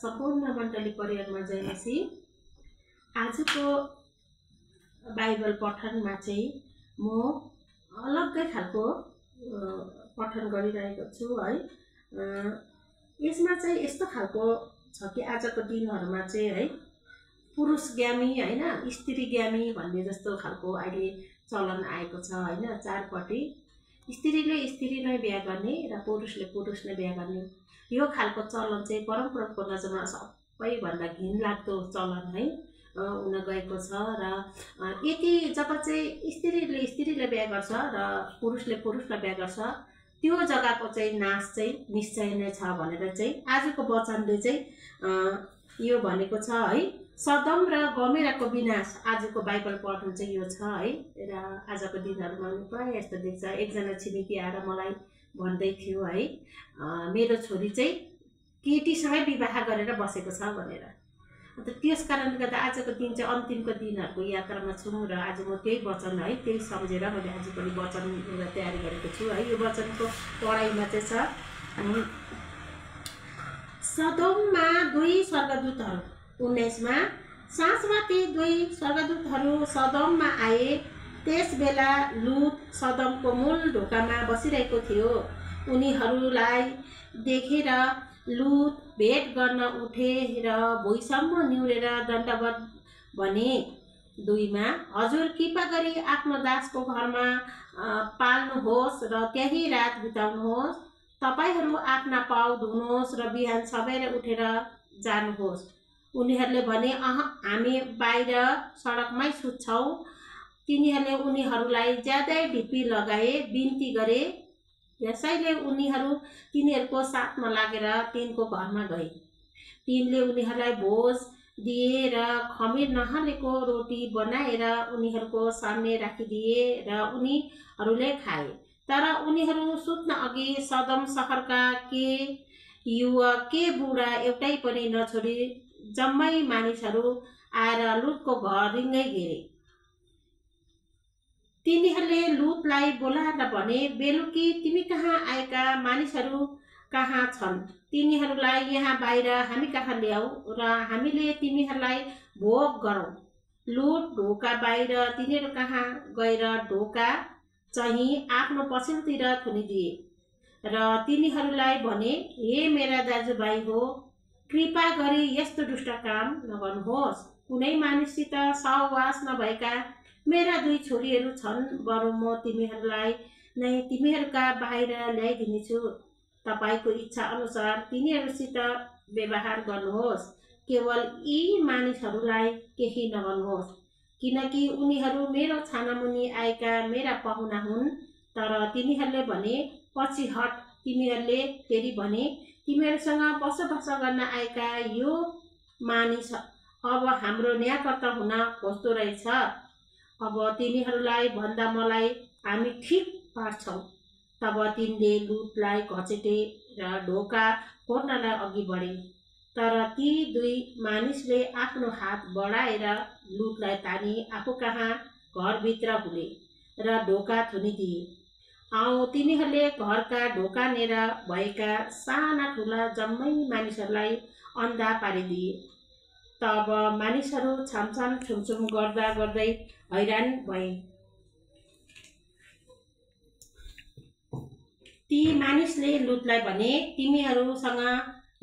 सम्पूर्ण मण्डली परिवारमा जयमसी। आजको बाइबल पठनमा चाहिँ म अलग्गै खालको पठन गरिरहेको छु है। यसमा चाहिँ यस्तो खालको छ कि आजको दिनहरुमा चाहिँ है पुरुषगामी हैन स्त्रीगामी भन्ने जस्तो खालको अहिले चलन आएको छ हैन। चारपट्टि स्त्रीले स्त्रीलाई बिहा गर्ने र पुरुषले पुरुषले बिहा गर्ने यो खालको चलन चाहिँ परम्पराको नजरमा सबैभन्दा घिनलाग्दो चलन है हुन गएको छ। र यति जब चाहिँ स्त्रीले स्त्रीलाई बिहा गर्छ र पुरुषले पुरुषलाई बिहा गर्छ त्यो जग्गाको चाहिँ नाश चाहिँ निश्चय नै छ भनेर चाहिँ आजको वचनले चाहिँ यो भनेको छ है। सदम र गमेराको विनाश आजको बाइबल पठन चाहिँ यो छ है। र आजको दिनहरुमा प्राय यस्तो देख्छ। एकजना छिमेकी आएर मलाई भन्दै थियो है मेरो छोरी चाहिँ केटीसँगै विवाह गरेर बसेको छ भनेर। अन्त त्यस कारणले गर्दा आजको दिन चाहिँ अन्तिमको दिनहरुको यात्रामा छौं र आज म त्यही वचन है त्यही सम्झेर मैले आज पनि वचन तयारी गरेको छु है। यो वचनको पढाइमा चाहिँ छ सदोममा दुई स्वर्गदूतहरु 19 मा साँझमा ती दुई स्वर्गदूतहरु सदोममा आए। त्यसबेला लुत सदोमको मूल ढोकामा बसिरहेको थियो। उनीहरूलाई देखेर लुत भेट गर्न उठे र भुइँसम्म निहुरेर दण्डवत भने। 2 मा हजुर कृपा गरी आफ्नो दासको घरमा पाल्नुहोस् र त्यही रात बिताउनुहोस्। तपाईहरू आफ्ना पाउ धुनुहोस् र बिहान सबेरै उठेर जानुहोस्। उनीहरूले भने हामी बाहिर सडकमै सुत्छौं। तिनीहरूले उनीहरूलाई ज्यादै ढिप्पी लगाए बिन्ती गरे। यसैले उनीहरू तिनीहरूको साथमा लागेर तिनको घरमा गए। तिनले उनीहरूलाई भोज दिए र खमीर नहालेको रोटी बनाएर उनीहरूको सामने राखिदिए र उनीहरूले खाए। तर उनीहरू सुत्न अघि सदम शहरका के युवा के बुढा एउटै पनि नछोडी जम्मै मानिसहरू आएर लुतको घर रिङ्गै घेरे। तिनीहरूले लुतलाई बोलाएर भने बेलुकी तिमी कहाँ आएका मानिसहरू कहाँ छन्? तिनीहरूलाई यहाँ बाहिर हामी कहाँ ल्याऊ र हामीले तिमीहरूलाई भोग गरौँ। लुत ढोका बाहिर तिनीहरू कहाँ गएर ढोका चाहिँ आफ्नो पछिल्तिर थुनिदिए र तिनीहरूलाई भने हे मेरा दाजुभाइ हो कृपा गरी यस्तो दुष्ट काम नगर्नुहोस्। कुनै मानिससित सहवास नभएका मेरा 2 छोरीहरू छन्। बरु म तिमीहरूलाई नै तिमीहरूका बाहिर ल्याइदिनेछु। तपाईको इच्छा अनुसार तिनीहरूसित व्यवहार गर्नुहोस्। केवल यी मानिसहरूलाई केही नगर्नुहोस् किनकि उनीहरू मेरो छानामुनि आएका मेरा पाहुना हुन्। तर तिनीहरूले भने पछि हट। तिमीहरूले फेरि भने तिमीहरूसँग बसोबास गर्न आएका यो मानिस अब हाम्रो न्यायकर्ता हुन खोज्दो रहेछ। अब तिनीहरूलाई भन्दा मलाई हामी ठीक पार्छौं। तब तिनले लुतलाई घचेटे र ढोका फोड्नलाई अघि बढे। तर ती 2 मानिसले आफ्नो हात बढाएर लुतलाई तानी आफू कहाँ घरभित्र हुले र ढोका थुनिदिए। तिनीहरूले घरका ढोकानेर भएका साना ठुला जम्मै मानिसहरूलाई अन्धा पारिदिए। तब मानिसहरू छामछाम छुमछुम गर्दा गर्दै हैरान भए। ती मानिसले लुतलाई भने तिमीहरूसँग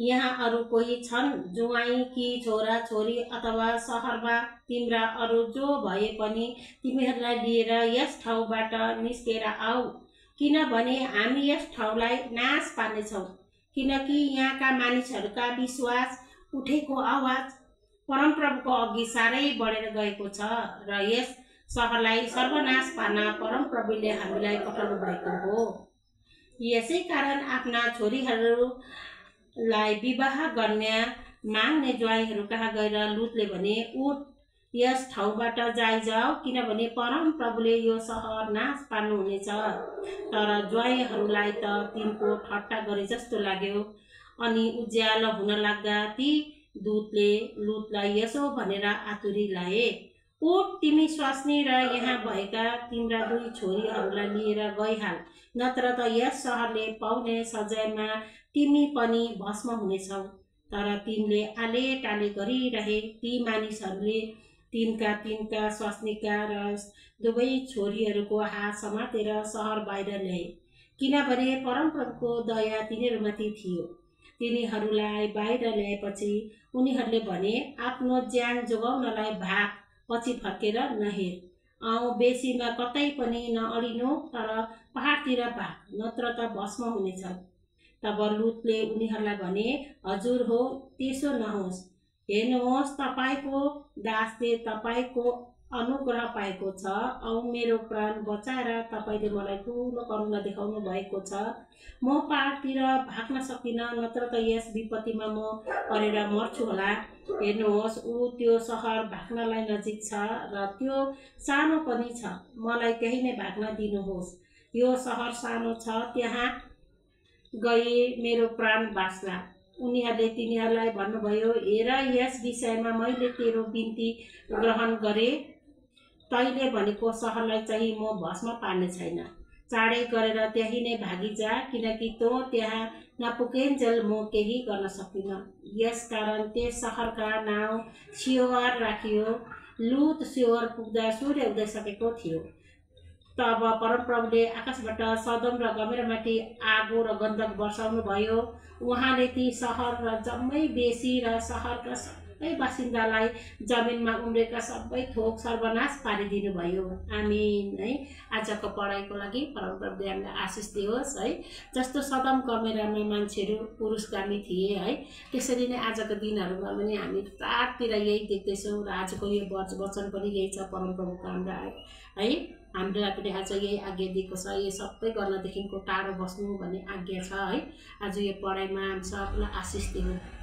यहाँ अरू कोही छन् जुवाई कि छोरा छोरी अथवा शहरमा तिम्रा अरू जो भए पनि तिमीहरूलाई लिएर यस ठाउँबाट निस्केर आऊ। किनभने हामी यस ठाउँलाई नाश पार्नेछौँ। किनकि यहाँका मानिसहरूका विश्वास उठेको आवाज परमप्रभुको अघि साह्रै बढेर गएको छ र यस सहरलाई सर्वनाश पार्न परमप्रभुले हामीलाई पठाउनु भएको हो। यसै कारण आफ्ना छोरीहरूलाई विवाह गर्ने माग्ने ज्वाइहरू कहाँ गएर लुतले भने उठ यस ठाउँबाट जाऊ किनभने परमप्रभुले यो सहर नाश पार्नुहुनेछ। तर ज्वाइहरूलाई त तिनको ठट्टा गरे जस्तो लाग्यो। अनि उज्यालो हुन लाग्दा ती दूतले लुतलाई यसो भनेर आतुरी लाए उठ तिमी स्वास्नी र यहाँ भएका तिम्रा 2 छोरीहरूलाई लिएर गइहाल नत्र त यस सहरले पाउने सजायमा तिमी पनि भस्म हुनेछौ। तर तिनले आले टाले गरिरहे। ती मानिसहरूले तिनका स्वास्नीका र दुवै छोरीहरूको हात समातेर सहर बाहिर ल्याए, किनभने परमप्रभुको दया तिनीहरूमाथि थियो। तिनीहरूलाई बाहिर ल्याएपछि उनीहरूले भने, आफ्नो ज्यान जोगाउनलाई भाग, पछि फर्केर नहेर, बेसीमा कतै पनि नअडिनु, तर पहाडतिर भाग, नत्र त भस्म हुनेछ। तब लुतले उनीहरूलाई भने, हजुर हो, त्यसो नहोस्। हेर्नुहोस्, तपाईको दासले तपाईको अनुग्रह पाएको छ औ मेरो प्राण बचाएर तपाईले मलाई ठुलो करुणा देखाउनु भएको छ। म पहाडतिर भाग्न सकिन, नत्र त यस विपत्तिमा म परेर मर्छु होला। हेर्नुहोस्, त्यो सहर भाग्नलाई नजिक छ र त्यो सानो पनि छ। मलाई त्यही नै भाग्न दिनुहोस्। यो सहर सानो छ, त्यहाँ गए मेरो प्राण बाँच्ला। उनीहरूले तिनीहरूलाई भन्नुभयो, हेर, यस विषयमा मैले तेरो बिन्ती ग्रहण गरे। तैले भनेको सहरलाई चाहिँ म भस्म पार्ने छैन। चाँडै गरेर त्यही नै भागिजा, किनकि तँ त्यहाँ नपुगेन्जेल म केही गर्न सक्दिन। यसकारण त्यस सहरका नाउँ सियोर राखियो। लुत सियोर पुग्दा सूर्य उदिसकेको थियो। तब परमप्रभुले आकाशबाट सदम र गमोरामाथि आगो र गन्धक वर्षाउनु भयो। उहाँले ती सहर र जम्मै बेसी र सहरका सबै बासिन्दालाई जमिनमा उम्रेका सबै थोक सर्वनाश पारिदिनु भयो। आमीन। है, आजको पढाइको लागि परमप्रभुले हामीलाई आशिष दियोस्। है, जस्तो सदम गमोरामा मान्छेहरू पुरुषगामी थिए, है, त्यसरी नै आजको दिनहरूमा पनि हामी चारतिर यही देख्दैछौँ र आजको यो वचन पनि यही छ। परमप्रभुको हाम्रा है हामीलाई पनि आज यही आज्ञा दिएको छ, यो सबै गर्नदेखिको टाढो बस्नु भन्ने आज्ञा छ। है, आज यो पढाइमा हामी सबैलाई आशिष दिनु।